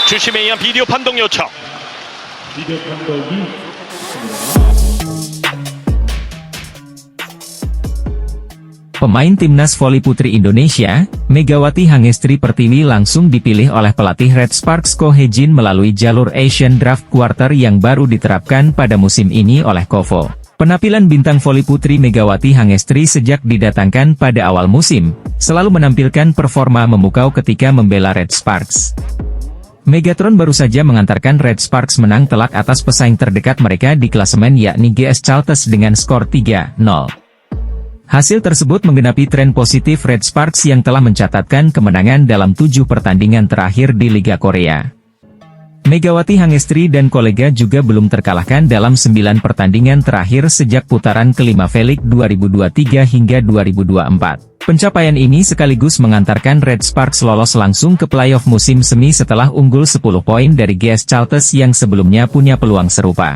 주심에 의한 비디오 판독 요청. 비디오 판독이 Pemain timnas voli putri Indonesia, Megawati Hangestri Pertiwi langsung dipilih oleh pelatih Red Sparks Ko Hee-jin melalui jalur Asian Draft Quarter yang baru diterapkan pada musim ini oleh KOFO. Penampilan bintang voli putri Megawati Hangestri sejak didatangkan pada awal musim, selalu menampilkan performa memukau ketika membela Red Sparks. Megatron baru saja mengantarkan Red Sparks menang telak atas pesaing terdekat mereka di klasemen yakni GS Chalters dengan skor 3-0. Hasil tersebut menggenapi tren positif Red Sparks yang telah mencatatkan kemenangan dalam 7 pertandingan terakhir di Liga Korea. Megawati Hangestri dan kolega juga belum terkalahkan dalam 9 pertandingan terakhir sejak putaran kelima V-League 2023 hingga 2024. Pencapaian ini sekaligus mengantarkan Red Sparks lolos langsung ke playoff musim semi setelah unggul 10 poin dari GS Chalters yang sebelumnya punya peluang serupa.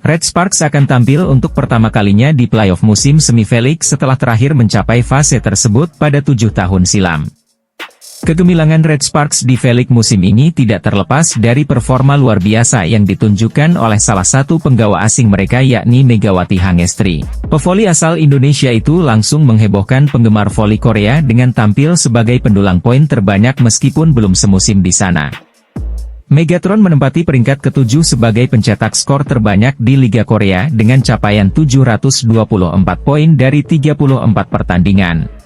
Red Sparks akan tampil untuk pertama kalinya di playoff musim semi V-League setelah terakhir mencapai fase tersebut pada 7 tahun silam. Kegemilangan Red Sparks di V-League musim ini tidak terlepas dari performa luar biasa yang ditunjukkan oleh salah satu penggawa asing mereka yakni Megawati Hangestri. Pevoli asal Indonesia itu langsung menghebohkan penggemar voli Korea dengan tampil sebagai pendulang poin terbanyak meskipun belum semusim di sana. Megatron menempati peringkat ke-7 sebagai pencetak skor terbanyak di Liga Korea dengan capaian 724 poin dari 34 pertandingan.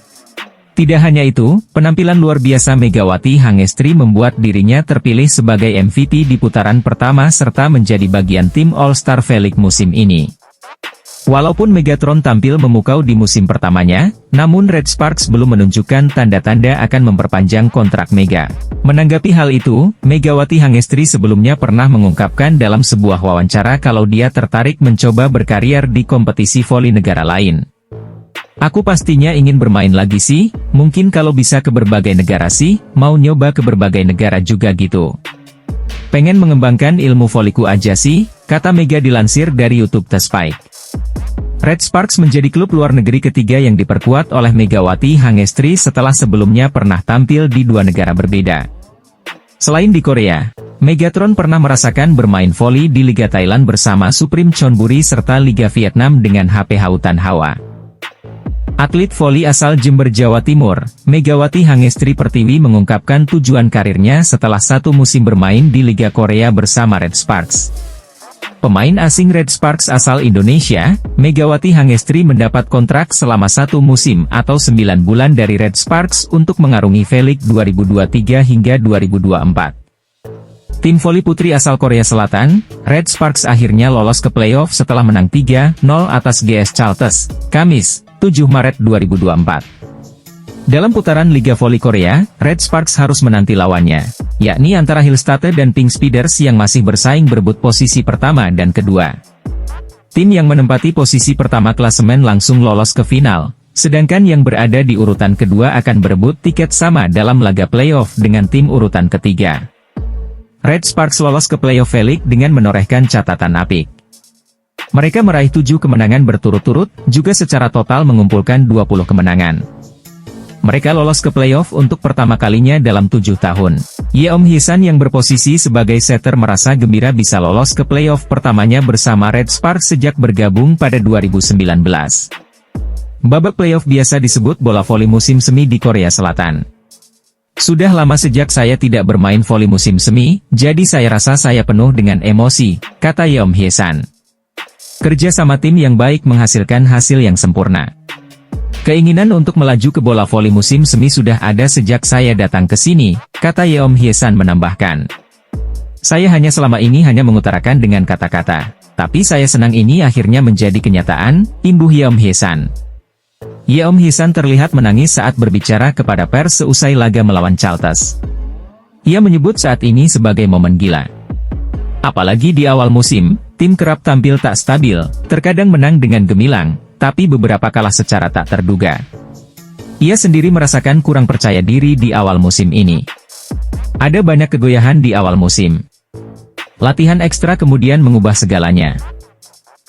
Tidak hanya itu, penampilan luar biasa Megawati Hangestri membuat dirinya terpilih sebagai MVP di putaran pertama serta menjadi bagian tim All-Star V-League musim ini. Walaupun Megatron tampil memukau di musim pertamanya, namun Red Sparks belum menunjukkan tanda-tanda akan memperpanjang kontrak Mega. Menanggapi hal itu, Megawati Hangestri sebelumnya pernah mengungkapkan dalam sebuah wawancara kalau dia tertarik mencoba berkarier di kompetisi voli negara lain. Aku pastinya ingin bermain lagi sih, mungkin kalau bisa ke berbagai negara sih, mau nyoba ke berbagai negara juga gitu. Pengen mengembangkan ilmu voliku aja sih, kata Mega dilansir dari YouTube The Spike. Red Sparks menjadi klub luar negeri ketiga yang diperkuat oleh Megawati Hangestri setelah sebelumnya pernah tampil di 2 negara berbeda. Selain di Korea, Megatron pernah merasakan bermain voli di Liga Thailand bersama Supreme Chonburi serta Liga Vietnam dengan HP Hautan Hawa. Atlet voli asal Jember, Jawa Timur, Megawati Hangestri Pertiwi mengungkapkan tujuan karirnya setelah 1 musim bermain di Liga Korea bersama Red Sparks. Pemain asing Red Sparks asal Indonesia, Megawati Hangestri mendapat kontrak selama 1 musim atau 9 bulan dari Red Sparks untuk mengarungi V-League 2023 hingga 2024. Tim voli putri asal Korea Selatan, Red Sparks akhirnya lolos ke playoff setelah menang 3-0 atas GS Chalters, Kamis, 7 Maret 2024. Dalam putaran Liga Voli Korea, Red Sparks harus menanti lawannya, yakni antara Hillstate dan Pink Speeders yang masih bersaing berebut posisi pertama dan kedua. Tim yang menempati posisi pertama klasemen langsung lolos ke final, sedangkan yang berada di urutan kedua akan berebut tiket sama dalam laga playoff dengan tim urutan ketiga. Red Sparks lolos ke playoff V-League dengan menorehkan catatan apik. Mereka meraih 7 kemenangan berturut-turut, juga secara total mengumpulkan 20 kemenangan. Mereka lolos ke playoff untuk pertama kalinya dalam 7 tahun. Yeom Hye-san yang berposisi sebagai setter merasa gembira bisa lolos ke playoff pertamanya bersama Red Sparks sejak bergabung pada 2019. Babak playoff biasa disebut bola voli musim semi di Korea Selatan. Sudah lama sejak saya tidak bermain voli musim semi, jadi saya rasa saya penuh dengan emosi, kata Yeom Hye-san. Kerja sama tim yang baik menghasilkan hasil yang sempurna. Keinginan untuk melaju ke bola voli musim semi sudah ada sejak saya datang ke sini, kata Yeom Hye-san menambahkan. Saya selama ini hanya mengutarakan dengan kata-kata, tapi saya senang ini akhirnya menjadi kenyataan, imbuh Yeom Hye-san. Yeom Hye-san terlihat menangis saat berbicara kepada pers seusai laga melawan Chalters. Ia menyebut saat ini sebagai momen gila. Apalagi di awal musim, tim kerap tampil tak stabil, terkadang menang dengan gemilang, tapi beberapa kalah secara tak terduga. Ia sendiri merasakan kurang percaya diri di awal musim ini. Ada banyak kegoyahan di awal musim. Latihan ekstra kemudian mengubah segalanya.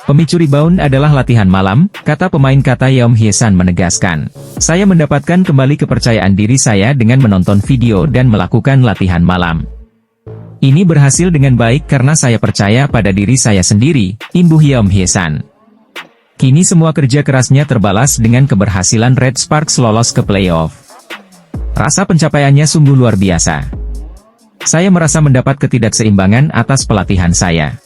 Pemicu rebound adalah latihan malam, kata pemain Yeom Hye-san menegaskan. Saya mendapatkan kembali kepercayaan diri saya dengan menonton video dan melakukan latihan malam. Ini berhasil dengan baik karena saya percaya pada diri saya sendiri, imbuh Yeom Hye-san. Kini semua kerja kerasnya terbalas dengan keberhasilan Red Sparks lolos ke playoff. Rasa pencapaiannya sungguh luar biasa. Saya merasa mendapat ketidakseimbangan atas pelatihan saya.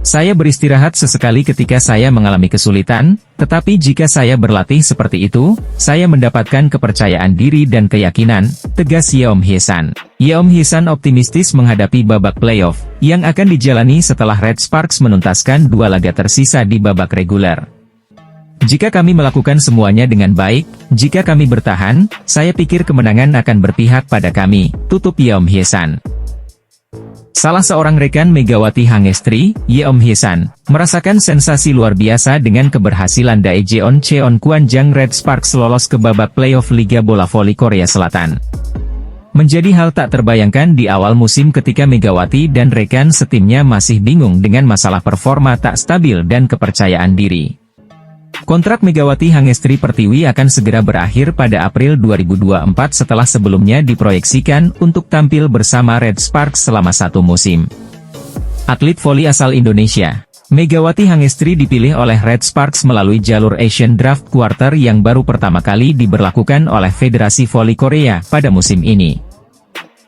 Saya beristirahat sesekali ketika saya mengalami kesulitan, tetapi jika saya berlatih seperti itu, saya mendapatkan kepercayaan diri dan keyakinan, tegas Yeom Hye-san. Yeom Hye-san optimistis menghadapi babak playoff, yang akan dijalani setelah Red Sparks menuntaskan 2 laga tersisa di babak reguler. Jika kami melakukan semuanya dengan baik, jika kami bertahan, saya pikir kemenangan akan berpihak pada kami, tutup Yeom Hye-san. Salah seorang rekan Megawati Hangestri, Yeom Hye-san, merasakan sensasi luar biasa dengan keberhasilan Daejeon Cheon Kwanjang Red Sparks lolos ke babak playoff Liga Bola Voli Korea Selatan. Menjadi hal tak terbayangkan di awal musim ketika Megawati dan rekan setimnya masih bingung dengan masalah performa tak stabil dan kepercayaan diri. Kontrak Megawati Hangestri Pertiwi akan segera berakhir pada April 2024 setelah sebelumnya diproyeksikan untuk tampil bersama Red Sparks selama 1 musim. Atlet voli asal Indonesia, Megawati Hangestri dipilih oleh Red Sparks melalui jalur Asian Draft Quarter yang baru pertama kali diberlakukan oleh Federasi Voli Korea pada musim ini.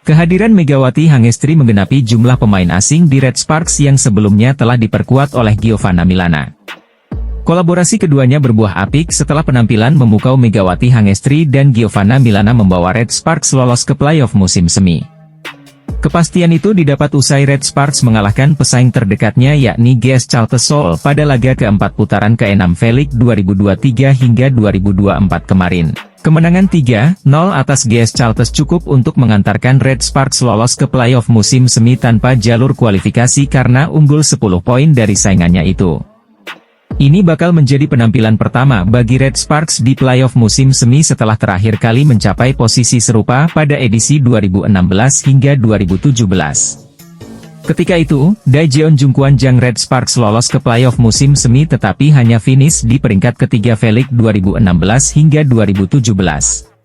Kehadiran Megawati Hangestri menggenapi jumlah pemain asing di Red Sparks yang sebelumnya telah diperkuat oleh Giovanna Milana. Kolaborasi keduanya berbuah apik setelah penampilan memukau Megawati Hangestri dan Giovanna Milana membawa Red Sparks lolos ke playoff musim semi. Kepastian itu didapat usai Red Sparks mengalahkan pesaing terdekatnya yakni GS Chalters Seoul pada laga keempat putaran ke-6 V-League 2023 hingga 2024 kemarin. Kemenangan 3-0 atas GS Chalters cukup untuk mengantarkan Red Sparks lolos ke playoff musim semi tanpa jalur kualifikasi karena unggul 10 poin dari saingannya itu. Ini bakal menjadi penampilan pertama bagi Red Sparks di playoff musim semi setelah terakhir kali mencapai posisi serupa pada edisi 2016 hingga 2017. Ketika itu, Daejeon Jungkwanjang Red Sparks lolos ke playoff musim semi tetapi hanya finish di peringkat ketiga V-League 2016 hingga 2017.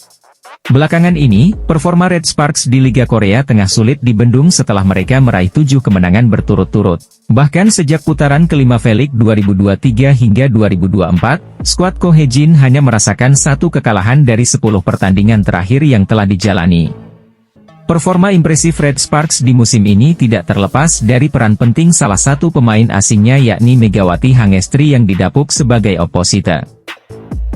Belakangan ini, performa Red Sparks di Liga Korea Tengah sulit dibendung setelah mereka meraih 7 kemenangan berturut-turut. Bahkan sejak putaran kelima V-League 2023 hingga 2024, skuad Ko Hae-jin hanya merasakan 1 kekalahan dari 10 pertandingan terakhir yang telah dijalani. Performa impresif Red Sparks di musim ini tidak terlepas dari peran penting salah satu pemain asingnya yakni Megawati Hangestri yang didapuk sebagai oposite.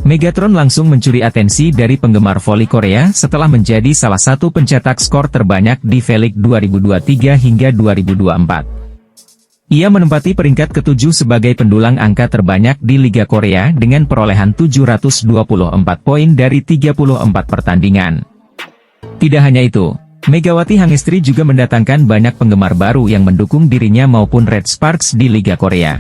Megatron langsung mencuri atensi dari penggemar voli Korea setelah menjadi salah satu pencetak skor terbanyak di V-League 2023 hingga 2024. Ia menempati peringkat ke-7 sebagai pendulang angka terbanyak di Liga Korea dengan perolehan 724 poin dari 34 pertandingan. Tidak hanya itu, Megawati Hangestri juga mendatangkan banyak penggemar baru yang mendukung dirinya maupun Red Sparks di Liga Korea.